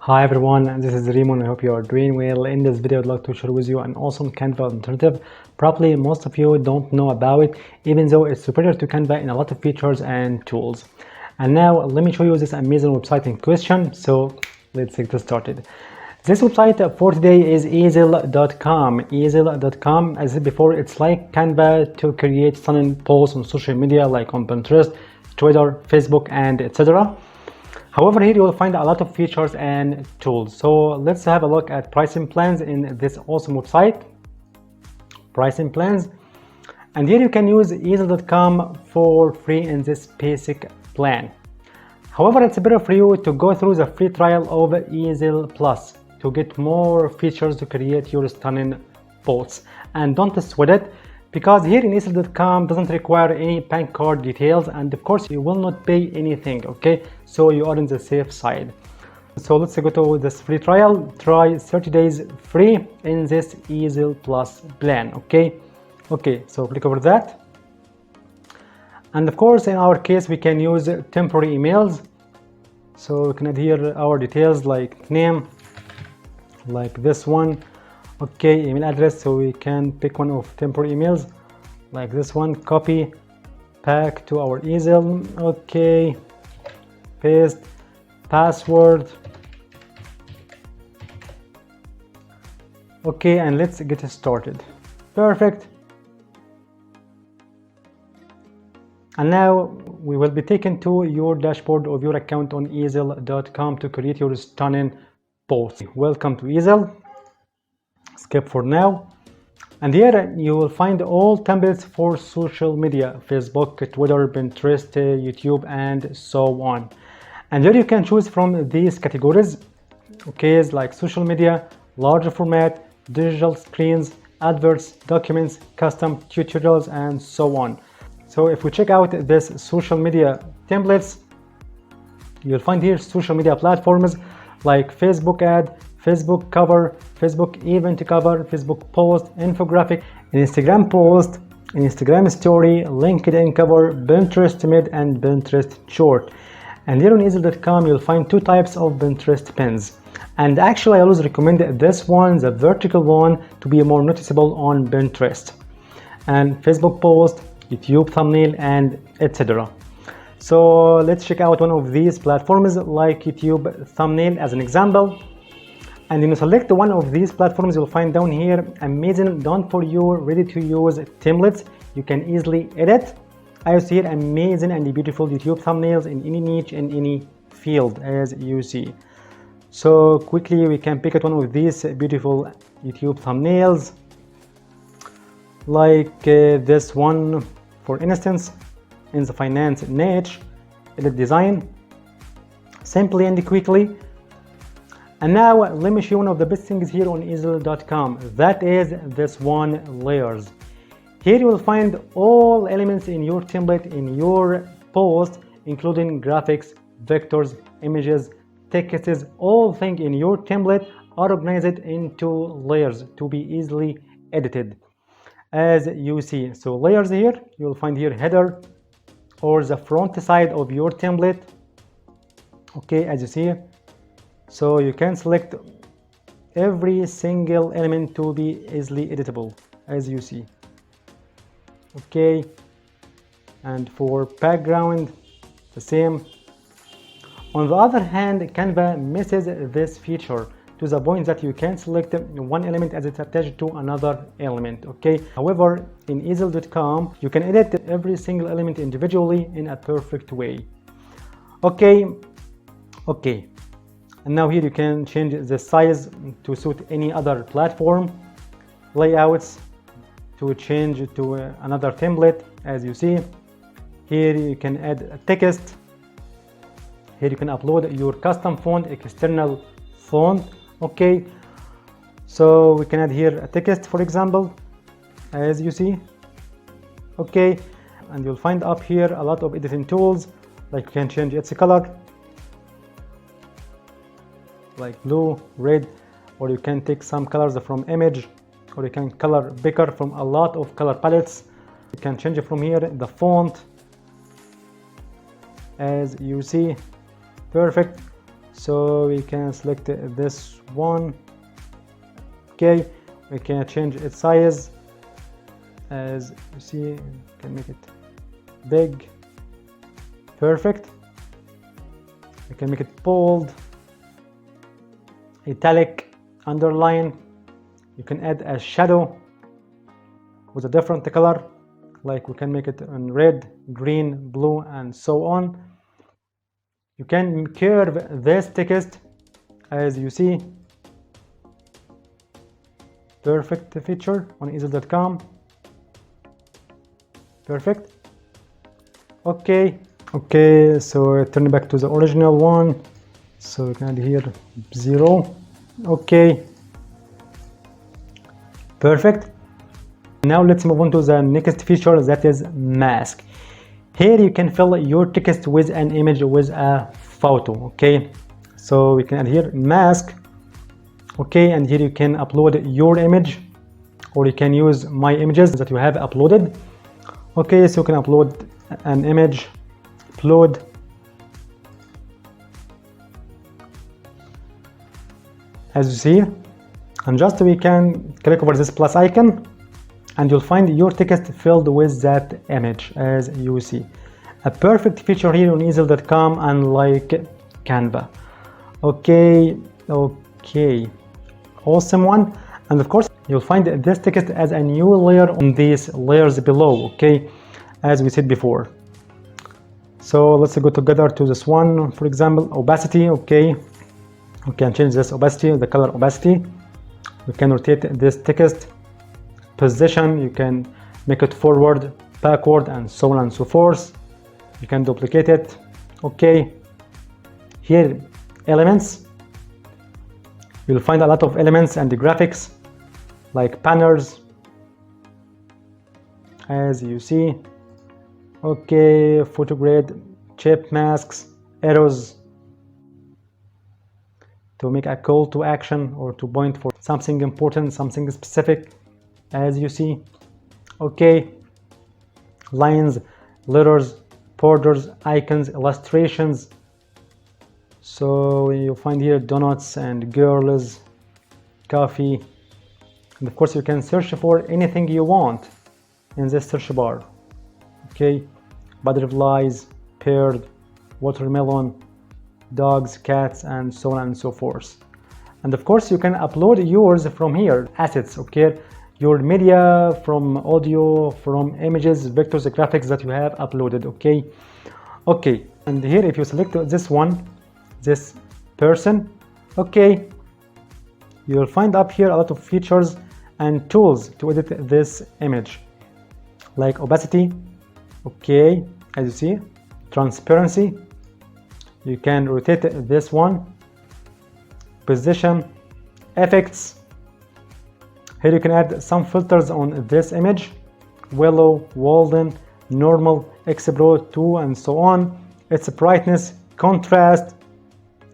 Hi everyone, this is Raymond. I hope you are doing well. In this video, I'd like to share with you an awesome Canva alternative. Probably most of you don't know about it, even though it's superior to Canva in a lot of features and tools. And now let me show you this amazing website in question. So let's get started. This website for today is easel.com. Easel.com, as I said before, it's like Canva to create stunning posts on social media like on Pinterest, Twitter, Facebook, and etc. However, here you will find a lot of features and tools. So let's have a look at pricing plans in this awesome website. Pricing plans. And here you can use easel.com for free in this basic plan. However, it's better for you to go through the free trial of Easel Plus to get more features to create your stunning posts. And don't sweat it, because here in easel.com doesn't require any bank card details, and of course you will not pay anything, okay? So you are on the safe side. So let's go to this free trial. Try 30 days free in this Easel Plus plan, okay? So click over that. And of course, in our case, we can use temporary emails. So we can add here our details like name, like this one. Okay, email address, so we can pick one of temporary emails like this one, copy, pack to our easel. Okay, paste, password. Okay, and let's get started. Perfect. And now we will be taken to your dashboard of your account on easel.com to create your stunning post. Welcome to Easel. Skip for now. And here you will find all templates for social media: Facebook, Twitter, Pinterest, YouTube, and so on. And here you can choose from these categories, okay, like social media, large format, digital screens, adverts, documents, custom tutorials, and so on. So if we check out this social media templates, you'll find here social media platforms like Facebook ad, Facebook cover, Facebook event cover, Facebook post, infographic, Instagram post, Instagram story, LinkedIn cover, Pinterest mid, and Pinterest short. And here on easel.com you'll find two types of Pinterest pins. And actually I always recommend this one, the vertical one, to be more noticeable on Pinterest. And Facebook post, YouTube thumbnail, and etc. So let's check out one of these platforms like YouTube thumbnail as an example. And when you select one of these platforms, you'll find down here amazing done for you, ready to use templates you can easily edit. I see here amazing and beautiful YouTube thumbnails in any niche, in any field, as you see. So quickly we can pick out one of these beautiful YouTube thumbnails like this one, for instance, in the finance niche. Edit design simply and quickly. And now let me show you one of the best things here on easel.com. That is this one, layers. Here you will find all elements in your template, in your post, including graphics, vectors, images, texts, all things in your template are organized into layers to be easily edited, as you see. So layers here, you will find here header or the front side of your template, okay, as you see. So you can select every single element to be easily editable, as you see. Okay, and for background, the same. On the other hand, Canva misses this feature to the point that you can select one element as it's attached to another element, okay? However, in easel.com, you can edit every single element individually in a perfect way. Okay. And now here you can change the size to suit any other platform, layouts to change to another template, as you see. Here you can add a text. Here you can upload your custom font, external font, okay. So we can add here a text, for example, as you see, okay. And you'll find up here a lot of editing tools, like you can change its color, like blue, red, or you can take some colors from image, or you can color picker from a lot of color palettes. You can change it from here, the font, as you see. Perfect. So we can select this one. Okay, we can change its size. As you see, we can make it big. Perfect. We can make it bold, italic, underline. You can add a shadow with a different color, like we can make it in red, green, blue, and so on. You can curve this text, as you see. Perfect feature on easel.com. Perfect. Okay, so turn back to the original one. So we can add here 0. Okay, perfect. Now let's move on to the next feature, that is mask. Here you can fill your text with an image, with a photo. Okay, so we can add here mask. Okay, and here you can upload your image, or you can use my images that you have uploaded. Okay, so you can upload an image, upload. As you see, and just we can click over this plus icon, and you'll find your text filled with that image, as you see. A perfect feature here on easel.com, unlike Canva. Okay, awesome one. And of course, you'll find this text as a new layer on these layers below. Okay, as we said before. So let's go together to this one. For example, opacity. Okay, we can change this opacity, the color opacity. We can rotate this text. Position, you can make it forward, backward, and so on and so forth. You can duplicate it. Okay, here elements. You'll find a lot of elements and the graphics, like banners, as you see. Okay, photo grid, shape masks, arrows to make a call to action or to point for something important, something specific, as you see. Okay, lines, letters, borders, icons, illustrations. So you find here donuts and girls, coffee, and of course you can search for anything you want in this search bar. Okay, butterflies, bird, watermelon, dogs, cats, and so on and so forth. And of course you can upload yours from here, assets. Okay, your media, from audio, from images, vectors, graphics that you have uploaded. Okay, and here if you select this one, this person, okay, you'll find up here a lot of features and tools to edit this image, like opacity. Okay, as you see, transparency. You can rotate this one, position, effects. Here you can add some filters on this image, willow, Walden, normal, X-Pro 2, and so on. Its brightness, contrast,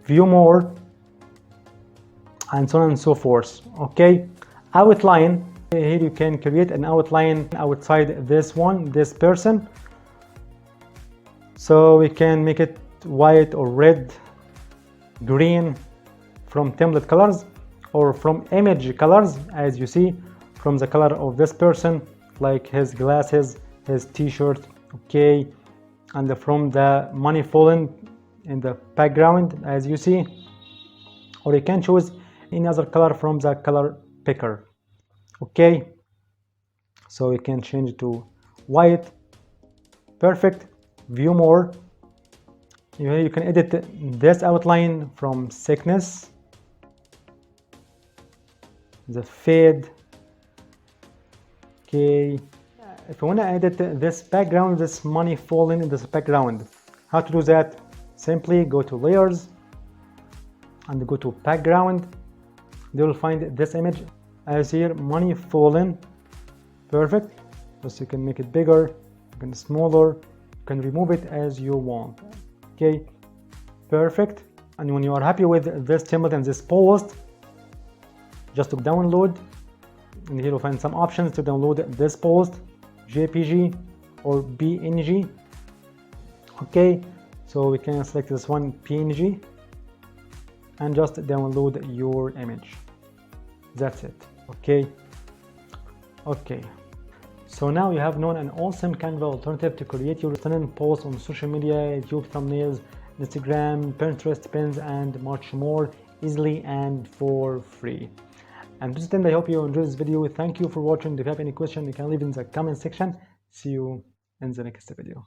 view more, and so on and so forth. Okay, outline. Here you can create an outline outside this one, this person. So we can make it white or red, green, from template colors or from image colors, as you see, from the color of this person, like his glasses, his t-shirt. Okay, and from the money fallen in the background, as you see, or you can choose any other color from the color picker. Okay, so we can change to white. Perfect. View more. You can edit this outline from thickness, the fade. Okay, if you want to edit this background, this money falling in this background, how to do that? Simply go to layers and go to background. You will find this image as here, money fallen. Perfect. So you can make it bigger, you can smaller, you can remove it as you want. Okay, perfect. And when you are happy with this template and this post, just to download, and here you'll find some options to download this post, JPG or PNG. Okay, so we can select this one, PNG. and just download your image. That's it. Okay, so now you have known an awesome Canva alternative to create your stunning posts on social media, YouTube thumbnails, Instagram, Pinterest, pins, and much more easily and for free. And to this end, I hope you enjoyed this video. Thank you for watching. If you have any question, you can leave in the comment section. See you in the next video.